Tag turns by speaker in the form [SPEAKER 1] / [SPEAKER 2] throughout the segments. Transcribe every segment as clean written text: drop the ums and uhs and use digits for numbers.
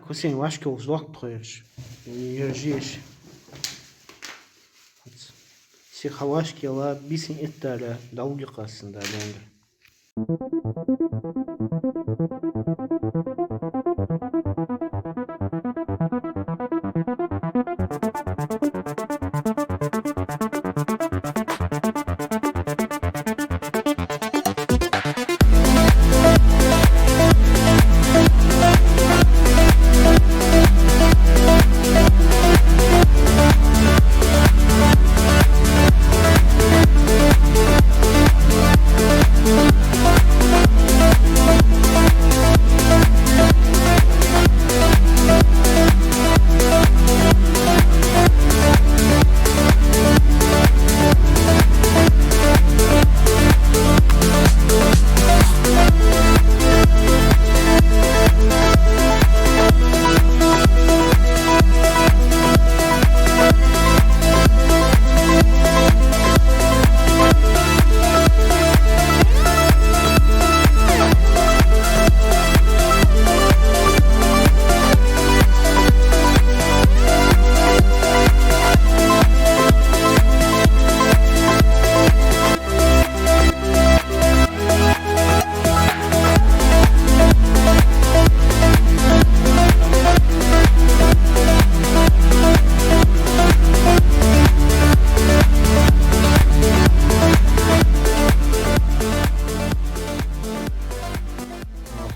[SPEAKER 1] Hüseyin başka uzak koyuyor. Yürüyüş. Психологически ла бисин иттәлә даугы касында ләңгә.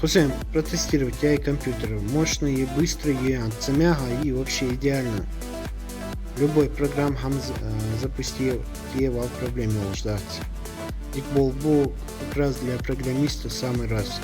[SPEAKER 1] Хусейн, протестировать AI компьютеры мощные, быстрые, цемяга и вообще идеально. Любой программ запустил в проблеме нуждаться. И был как раз для программиста самый раз.